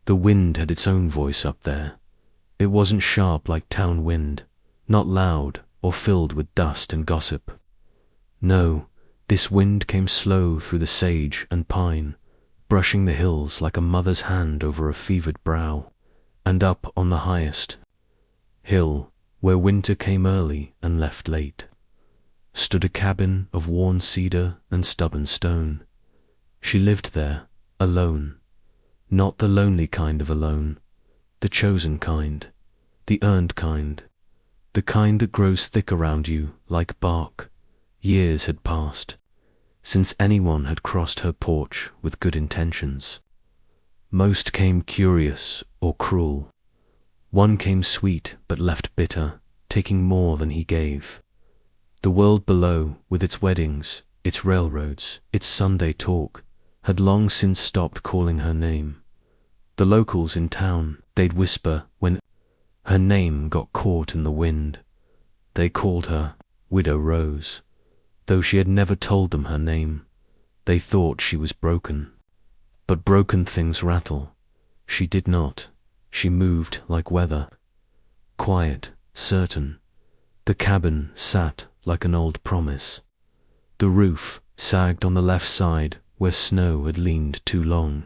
The wind had its own voice up there. It wasn't sharp like town wind, not loud or filled with dust and gossip. No, this wind came slow through the sage and pine, brushing the hills like a mother's hand over a fevered brow, and up on the highest hill, where winter came early and left late, stood a cabin of worn cedar and stubborn stone. She lived there, alone, not the lonely kind of alone, the chosen kind, the earned kind, the kind that grows thick around you like bark. Years had passed since anyone had crossed her porch with good intentions. Most came curious or cruel. One came sweet but left bitter, taking more than he gave. The world below, with its weddings, its railroads, its Sunday talk, had long since stopped calling her name. The locals in town, they'd whisper when her name got caught in the wind. They called her Widow Rose, though she had never told them her name. They thought she was broken. But broken things rattle. She did not. She moved like weather. Quiet, certain. The cabin sat like an old promise. The roof sagged on the left side where snow had leaned too long.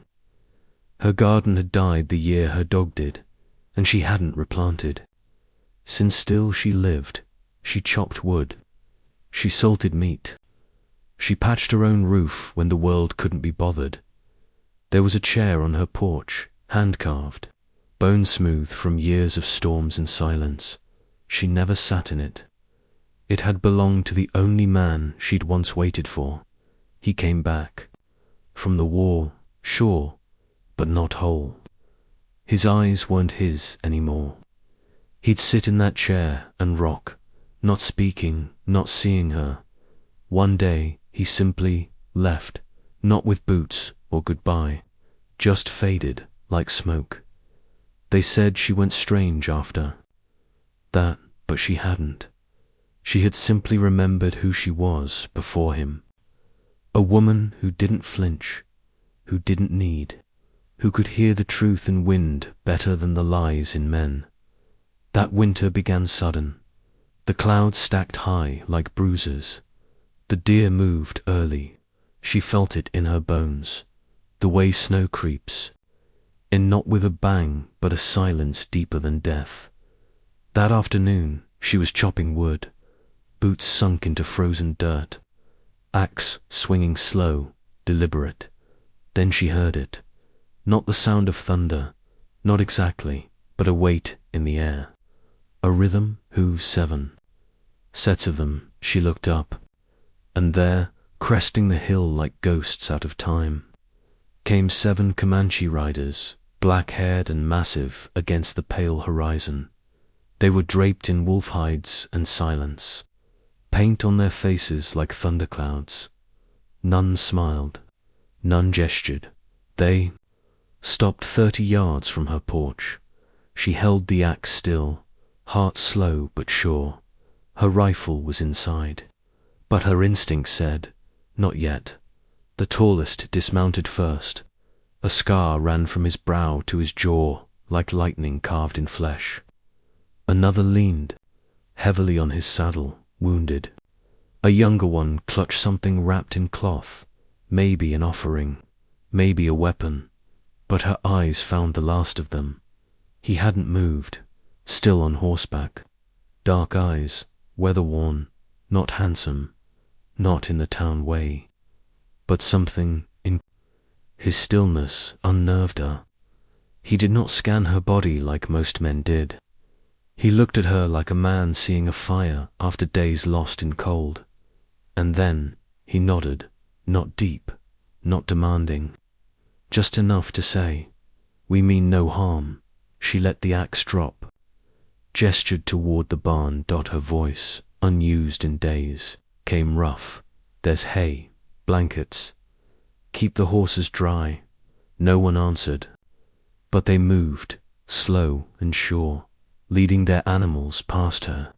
Her garden had died the year her dog did, and she hadn't replanted. Since still she lived, she chopped wood. She salted meat. She patched her own roof when the world couldn't be bothered. There was a chair on her porch, hand-carved, bone-smooth from years of storms and silence. She never sat in it. It had belonged to the only man she'd once waited for. He came back. From the war, sure, but not whole. His eyes weren't his anymore. He'd sit in that chair and rock, not speaking, not seeing her. One day he simply left, not with boots or goodbye, just faded like smoke. They said she went strange after that, but she hadn't. She had simply remembered who she was before him. A woman who didn't flinch, who didn't need, who could hear the truth in wind better than the lies in men. That winter began sudden. The clouds stacked high like bruises. The deer moved early. She felt it in her bones, the way snow creeps, in not with a bang but a silence deeper than death. That afternoon she was chopping wood, boots sunk into frozen dirt, axe swinging slow, deliberate. Then she heard it. Not the sound of thunder, not exactly, but a weight in the air. A rhythm, hooves 7 sets of them. She looked up, and there, cresting the hill like ghosts out of time, came 7 Comanche riders, black-haired and massive against the pale horizon. They were draped in wolf hides and silence, paint on their faces like thunderclouds. None smiled, none gestured. They stopped 30 yards from her porch. She held the axe still, heart slow but sure. Her rifle was inside, but her instinct said, not yet. The tallest dismounted first. A scar ran from his brow to his jaw like lightning carved in flesh. Another leaned heavily on his saddle, wounded. A younger one clutched something wrapped in cloth, maybe an offering, maybe a weapon, but her eyes found the last of them. He hadn't moved, still on horseback. Dark eyes, weather-worn, not handsome, not in the town way. But something in his stillness unnerved her. He did not scan her body like most men did. He looked at her like a man seeing a fire after days lost in cold. And then he nodded, not deep, not demanding, just enough to say, "We mean no harm." She let the axe drop, gestured toward the barn. Her voice, unused in days, came rough. "There's hay, blankets. Keep the horses dry." No one answered, but they moved, slow and sure, leading their animals past her,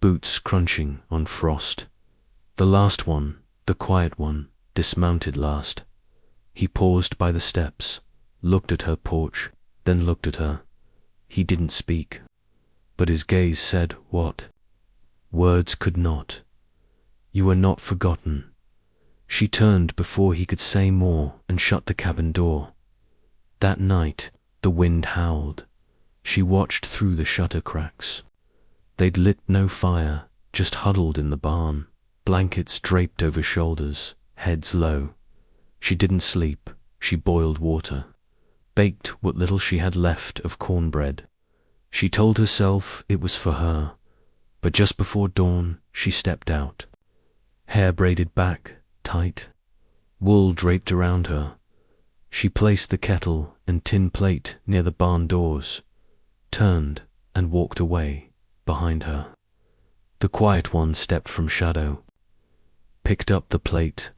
boots crunching on frost. The last one, the quiet one, dismounted last. He paused by the steps, looked at her porch, then looked at her. He didn't speak, but his gaze said what words could not. You are not forgotten. She turned before he could say more and shut the cabin door. That night, the wind howled. She watched through the shutter cracks. They'd lit no fire, just huddled in the barn, blankets draped over shoulders, heads low. She didn't sleep. She boiled water, baked what little she had left of cornbread. She told herself it was for her, but just before dawn she stepped out. Hair braided back, tight, wool draped around her. She placed the kettle and tin plate near the barn doors, turned and walked away behind her. The quiet one stepped from shadow, picked up the plate,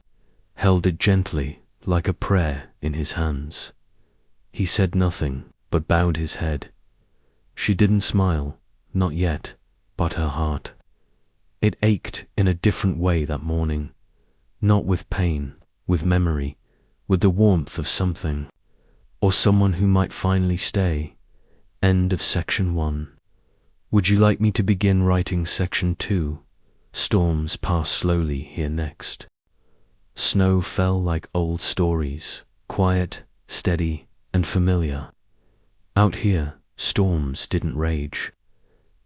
held it gently like a prayer in his hands. He said nothing, but bowed his head. She didn't smile, not yet, but her heart. It ached in a different way that morning, not with pain, with memory, with the warmth of something, or someone who might finally stay. End of section 1. Would you like me to begin writing section 2? Storms pass slowly here next. Snow fell like old stories, quiet, steady, and familiar. Out here, storms didn't rage.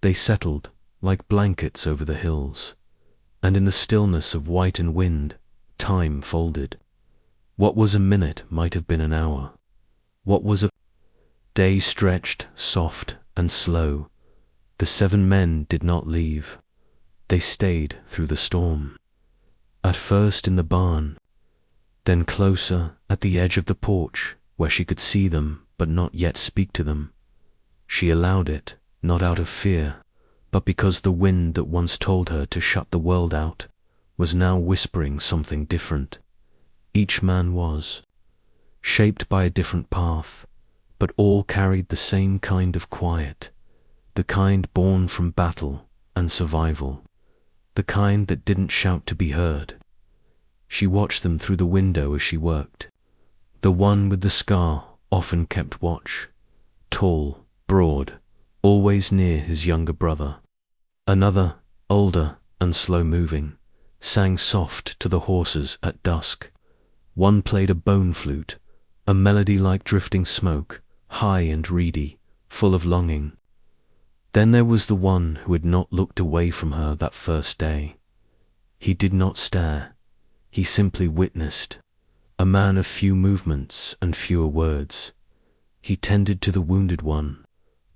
They settled like blankets over the hills, and in the stillness of white and wind, time folded. What was a minute might have been an hour. What was a day stretched, soft and slow. The 7 men did not leave. They stayed through the storm. At first in the barn, then closer at the edge of the porch where she could see them but not yet speak to them. She allowed it, not out of fear, but because the wind that once told her to shut the world out was now whispering something different. Each man was, shaped by a different path, but all carried the same kind of quiet, the kind born from battle and survival, the kind that didn't shout to be heard. She watched them through the window as she worked. The one with the scar often kept watch, tall, broad, always near his younger brother. Another, older and slow-moving, sang soft to the horses at dusk. One played a bone flute, a melody like drifting smoke, high and reedy, full of longing. Then there was the one who had not looked away from her that first day. He did not stare. He simply witnessed, a man of few movements and fewer words. He tended to the wounded one,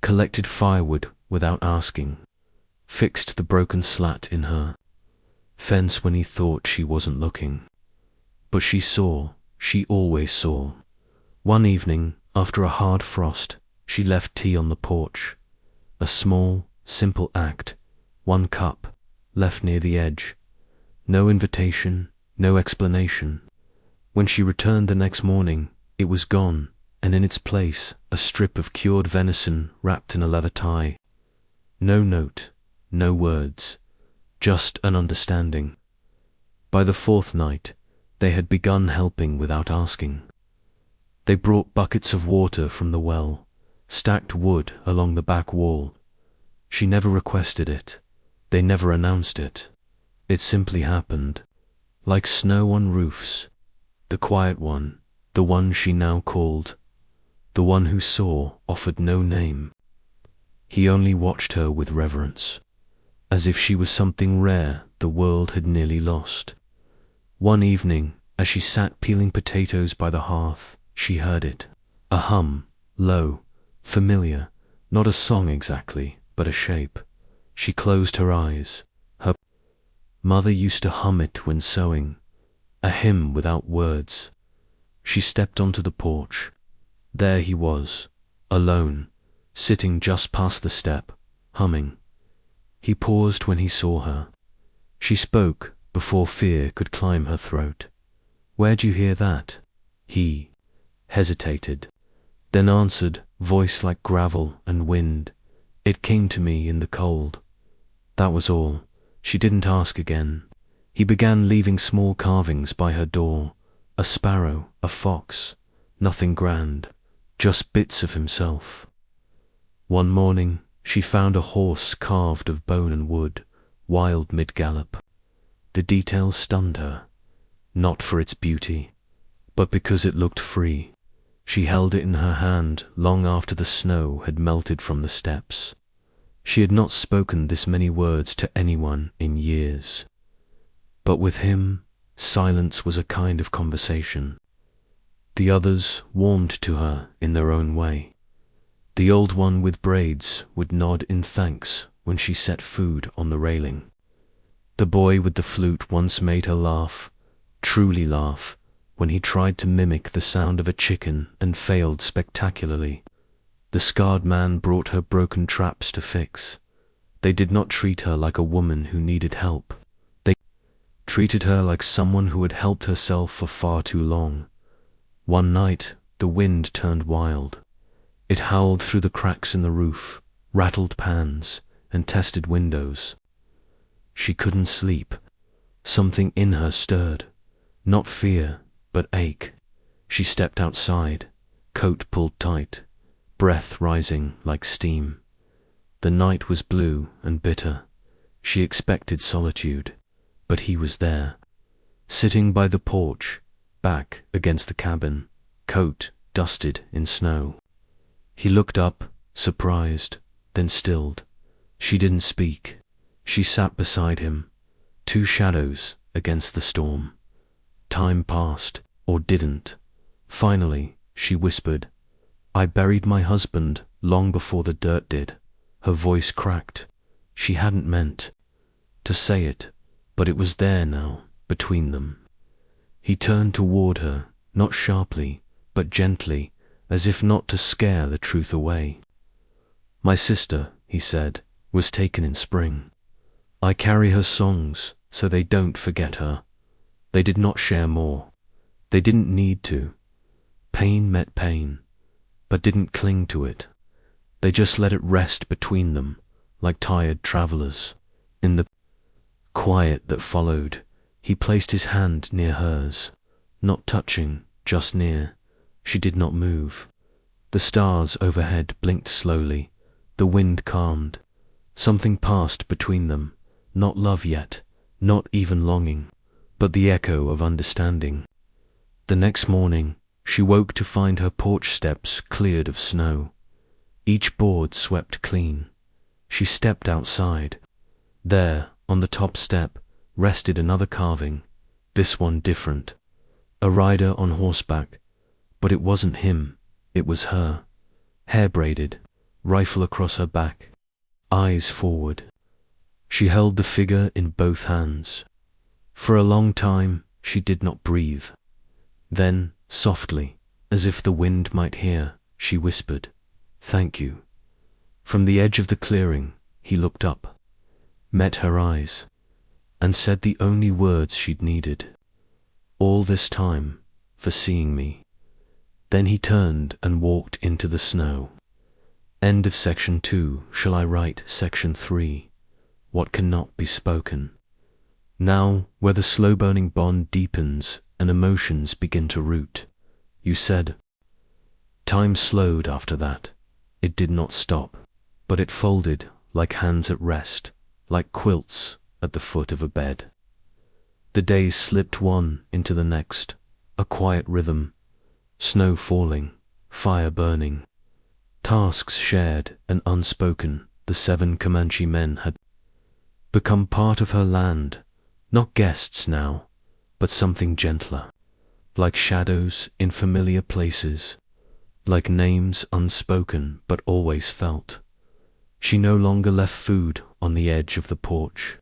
collected firewood without asking, fixed the broken slat in her fence when he thought she wasn't looking. But she saw, she always saw. One evening, after a hard frost, she left tea on the porch. A small, simple act, 1 cup, left near the edge. No invitation, no explanation. When she returned the next morning, it was gone, and in its place, a strip of cured venison wrapped in a leather tie. No note, no words, just an understanding. By the 4th night, they had begun helping without asking. They brought buckets of water from the well, stacked wood along the back wall. She never requested it. They never announced it. It simply happened. Like snow on roofs, the quiet one, the one she now called, the one who saw, offered no name. He only watched her with reverence, as if she was something rare the world had nearly lost. One evening, as she sat peeling potatoes by the hearth, she heard it. A hum, low, familiar, not a song exactly, but a shape. She closed her eyes. Her mother used to hum it when sewing, a hymn without words. She stepped onto the porch. There he was, alone, sitting just past the step, humming. He paused when he saw her. She spoke before fear could climb her throat. "Where'd you hear that?" He hesitated, then answered, voice like gravel and wind. "It came to me in the cold." That was all. She didn't ask again. He began leaving small carvings by her door, a sparrow, a fox, nothing grand, just bits of himself. One morning, she found a horse carved of bone and wood, wild mid-gallop. The details stunned her, not for its beauty, but because it looked free. She held it in her hand long after the snow had melted from the steppes. She had not spoken this many words to anyone in years. But with him, silence was a kind of conversation. The others warmed to her in their own way. The old one with braids would nod in thanks when she set food on the railing. The boy with the flute once made her laugh, truly laugh, when he tried to mimic the sound of a chicken and failed spectacularly. The scarred man brought her broken traps to fix. They did not treat her like a woman who needed help. They treated her like someone who had helped herself for far too long. One night, the wind turned wild. It howled through the cracks in the roof, rattled pans, and tested windows. She couldn't sleep. Something in her stirred. Not fear, but ache. She stepped outside, coat pulled tight, breath rising like steam. The night was blue and bitter. She expected solitude, but he was there, sitting by the porch, back against the cabin, coat dusted in snow. He looked up, surprised, then stilled. She didn't speak. She sat beside him, two shadows against the storm. Time passed, or didn't. Finally, she whispered, "I buried my husband long before the dirt did." Her voice cracked. She hadn't meant to say it, but it was there now, between them. He turned toward her, not sharply, but gently, as if not to scare the truth away. "My sister," he said, "was taken in spring. I carry her songs so they don't forget her." They did not share more. They didn't need to. Pain met pain, but didn't cling to it. They just let it rest between them, like tired travelers. In the quiet that followed, he placed his hand near hers, not touching, just near. She did not move. The stars overhead blinked slowly. The wind calmed. Something passed between them, not love yet, not even longing, but the echo of understanding. The next morning, she woke to find her porch steps cleared of snow. Each board swept clean. She stepped outside. There, on the top step, rested another carving, this one different. A rider on horseback, but it wasn't him, it was her. Hair braided, rifle across her back, eyes forward. She held the figure in both hands. For a long time, she did not breathe. Then, softly, as if the wind might hear, she whispered, "Thank you." From the edge of the clearing, he looked up, met her eyes, and said the only words she'd needed. "All this time, for seeing me." Then he turned and walked into the snow. End of section 2. Shall I write section 3? What cannot be spoken. Now, where the slow-burning bond deepens and emotions begin to root. You said. Time slowed after that. It did not stop, but it folded like hands at rest, like quilts at the foot of a bed. The days slipped one into the next, a quiet rhythm, snow falling, fire burning. Tasks shared and unspoken, the 7 Comanche men had become part of her land, not guests now, but something gentler, like shadows in familiar places, like names unspoken but always felt. She no longer left food on the edge of the porch.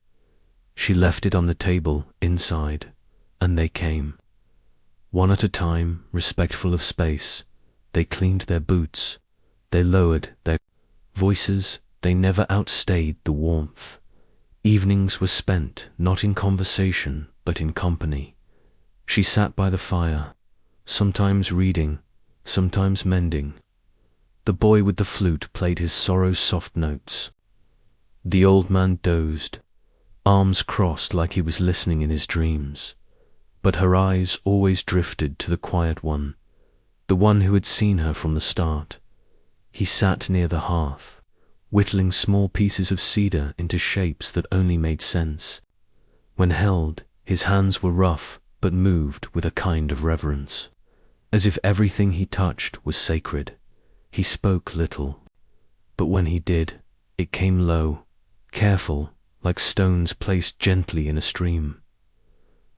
She left it on the table inside, and they came. One at a time, respectful of space, they cleaned their boots, they lowered their voices, they never outstayed the warmth. Evenings were spent not in conversation, but in company. She sat by the fire, sometimes reading, sometimes mending. The boy with the flute played his sorrow's soft notes. The old man dozed, arms crossed like he was listening in his dreams, but her eyes always drifted to the quiet one, the one who had seen her from the start. He sat near the hearth, whittling small pieces of cedar into shapes that only made sense. When held, his hands were rough but moved with a kind of reverence, as if everything he touched was sacred. He spoke little, but when he did, it came low, careful, like stones placed gently in a stream.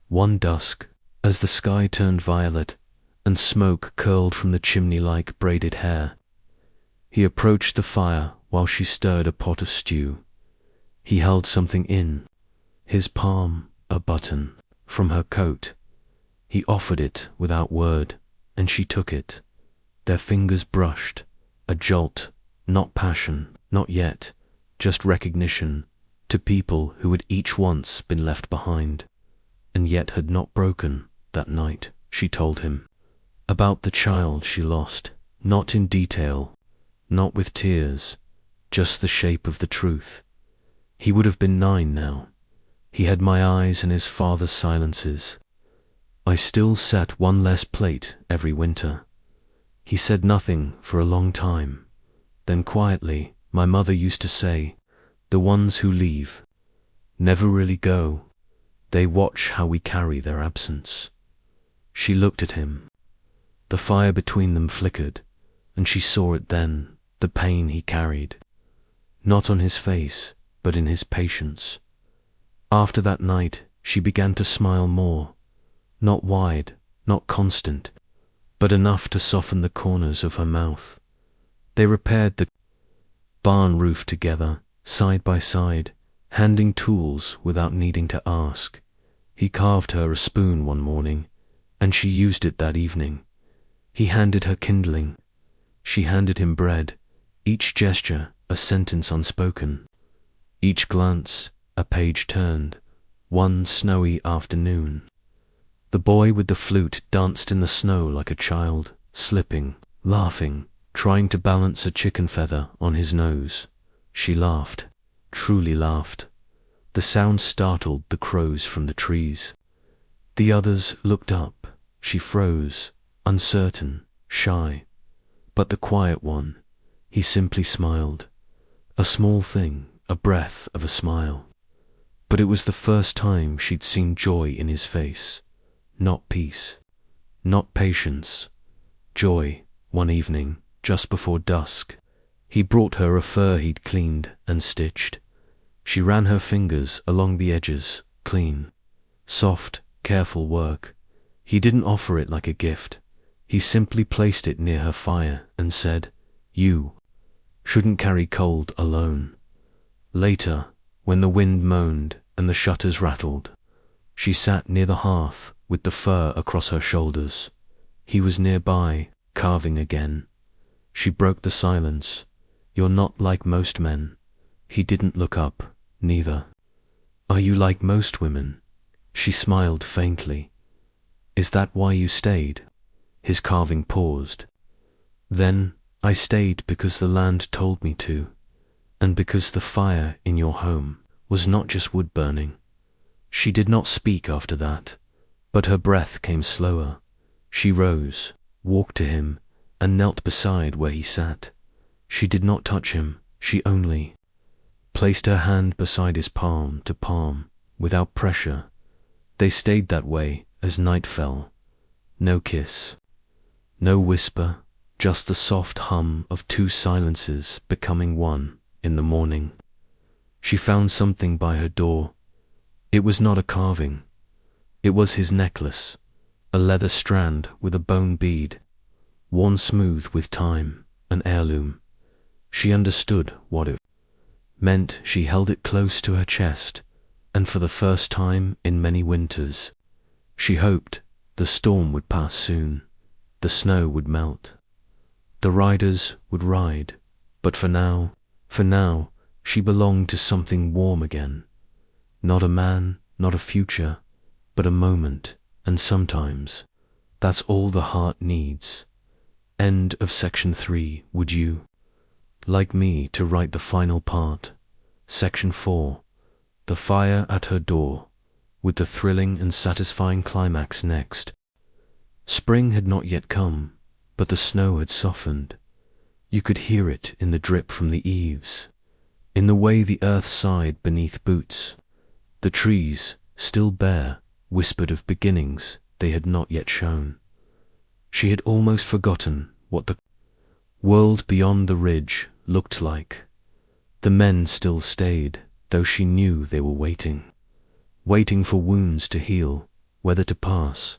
One dusk, as the sky turned violet and smoke curled from the chimney like braided hair, he approached the fire while she stirred a pot of stew. He held something in his palm, a button from her coat. He offered it without word, and she took it. Their fingers brushed, a jolt, not passion, not yet, just recognition, to people who had each once been left behind, and yet had not broken that night. She told him about the child she lost, not in detail, not with tears, just the shape of the truth. He would have been 9 now. He had my eyes and his father's silences. I still set one less plate every winter. He said nothing for a long time. Then quietly, my mother used to say, the ones who leave never really go. They watch how we carry their absence. She looked at him. The fire between them flickered, and she saw it then, the pain he carried, not on his face, but in his patience. After that night, she began to smile more, not wide, not constant, but enough to soften the corners of her mouth. They repaired the barn roof together, side by side, handing tools without needing to ask. He carved her a spoon one morning, and she used it that evening. He handed her kindling. She handed him bread, each gesture a sentence unspoken, each glance a page turned. One snowy afternoon, the boy with the flute danced in the snow like a child, slipping, laughing, trying to balance a chicken feather on his nose. She laughed, truly laughed. The sound startled the crows from the trees. The others looked up. She froze, uncertain, shy. But the quiet one, he simply smiled. A small thing, a breath of a smile. But it was the first time she'd seen joy in his face. Not peace, not patience. Joy. One evening, just before dusk, he brought her a fur he'd cleaned and stitched. She ran her fingers along the edges, clean, soft, careful work. He didn't offer it like a gift. He simply placed it near her fire and said, "You shouldn't carry cold alone." Later, when the wind moaned and the shutters rattled, she sat near the hearth with the fur across her shoulders. He was nearby, carving again. She broke the silence. "You're not like most men." He didn't look up, neither. "Are you like most women?" She smiled faintly. "Is that why you stayed?" His carving paused. "Then I stayed because the land told me to, and because the fire in your home was not just wood burning." She did not speak after that, but her breath came slower. She rose, walked to him, and knelt beside where he sat. She did not touch him, she only placed her hand beside his palm to palm, without pressure. They stayed that way as night fell. No kiss, no whisper, just the soft hum of two silences becoming one in the morning. She found something by her door. It was not a carving. It was his necklace, a leather strand with a bone bead, worn smooth with time, an heirloom. She understood what it meant. She held it close to her chest, and for the first time in many winters, she hoped the storm would pass soon, the snow would melt, the riders would ride, but for now, she belonged to something warm again. Not a man, not a future, but a moment, and sometimes that's all the heart needs. End of section 3. Would you like me to write the final part? Section 4. The fire at her door, with the thrilling and satisfying climax next. Spring had not yet come, but the snow had softened. You could hear it in the drip from the eaves, in the way the earth sighed beneath boots. The trees, still bare, whispered of beginnings they had not yet shown. She had almost forgotten what the world beyond the ridge looked like. The men still stayed, though she knew they were waiting for wounds to heal, weather to pass,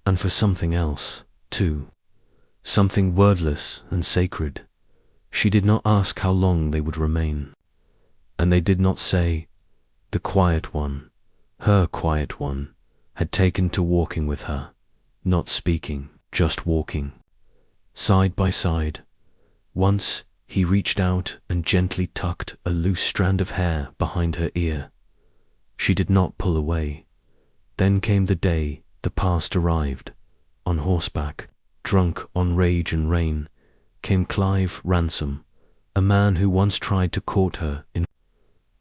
and for something else, too. Something wordless and sacred. She did not ask how long they would remain. And they did not say. The quiet one, her quiet one, had taken to walking with her, not speaking, just walking, side by side. Once he reached out and gently tucked a loose strand of hair behind her ear. She did not pull away. Then came the day the past arrived. On horseback, drunk on rage and rain, came Clive Ransom, a man who once tried to court her in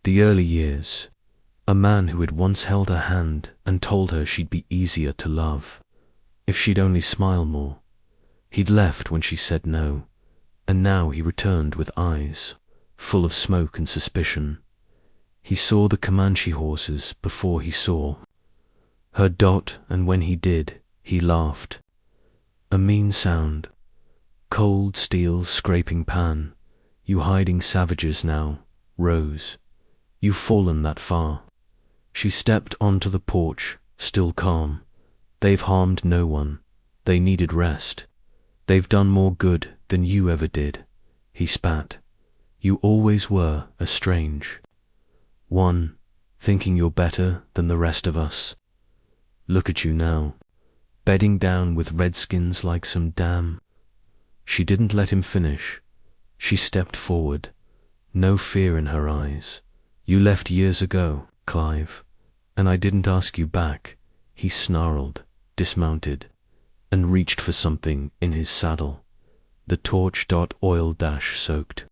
the early years, a man who had once held her hand and told her she'd be easier to love, if she'd only smile more. He'd left when she said no, and now he returned with eyes full of smoke and suspicion. He saw the Comanche horses before he saw her dot, and when he did, he laughed. A mean sound. Cold steel scraping pan. You hiding savages now, Rose. You've fallen that far. She stepped onto the porch, still calm. They've harmed no one. They needed rest. They've done more good than you ever did. He spat. You always were a strange one, thinking you're better than the rest of us. Look at you now, bedding down with redskins like some damn. She didn't let him finish. She stepped forward, no fear in her eyes. You left years ago, Clive, and I didn't ask you back. He snarled, dismounted, and reached for something in his saddle. The torch oil soaked,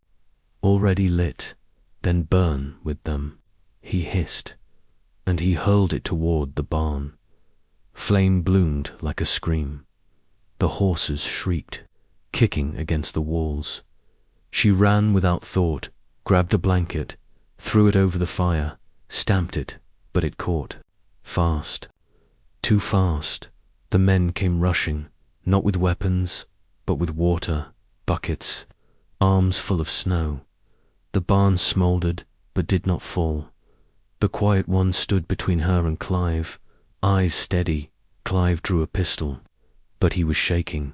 already lit, then burn with them. He hissed, and he hurled it toward the barn. Flame bloomed like a scream. The horses shrieked, kicking against the walls. She ran without thought, grabbed a blanket, threw it over the fire, stamped it, but it caught. Fast. Too fast. The men came rushing, not with weapons, but with water, buckets, arms full of snow. The barn smouldered, but did not fall. The quiet one stood between her and Clive, eyes steady. Clive drew a pistol, but he was shaking,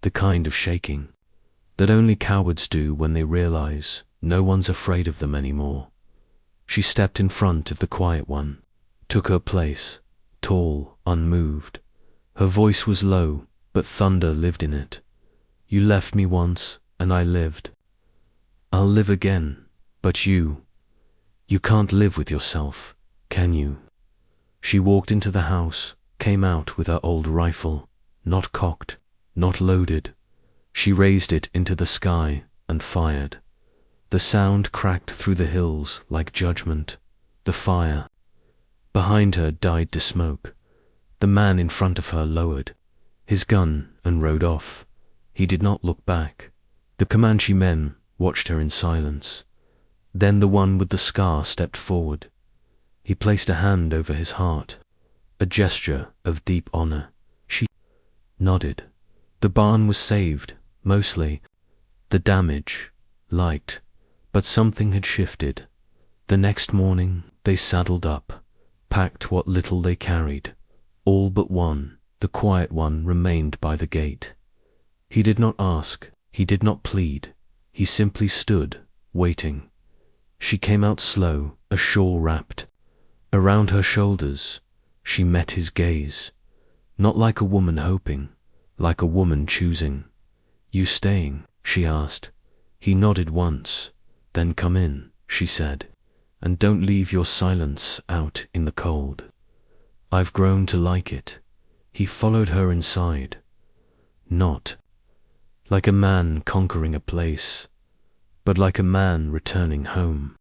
the kind of shaking that only cowards do when they realize no one's afraid of them anymore. She stepped in front of the quiet one, took her place, tall, unmoved. Her voice was low, but thunder lived in it. You left me once, and I lived. I'll live again, but you can't live with yourself, can you? She walked into the house, came out with her old rifle, not cocked, not loaded. She raised it into the sky and fired. The sound cracked through the hills like judgment. The fire behind her died to smoke. The man in front of her lowered his gun and rode off. He did not look back. The Comanche men watched her in silence. Then the one with the scar stepped forward. He placed a hand over his heart, a gesture of deep honor. She nodded. The barn was saved, mostly. The damage, light, but something had shifted. The next morning they saddled up, packed what little they carried. All but one, the quiet one, remained by the gate. He did not ask, he did not plead. He simply stood, waiting. She came out slow, a shawl wrapped around her shoulders. She met his gaze, not like a woman hoping, like a woman choosing. You staying? She asked. He nodded once. Then come in, she said, and don't leave your silence out in the cold. I've grown to like it. He followed her inside, not like a man conquering a place, but like a man returning home.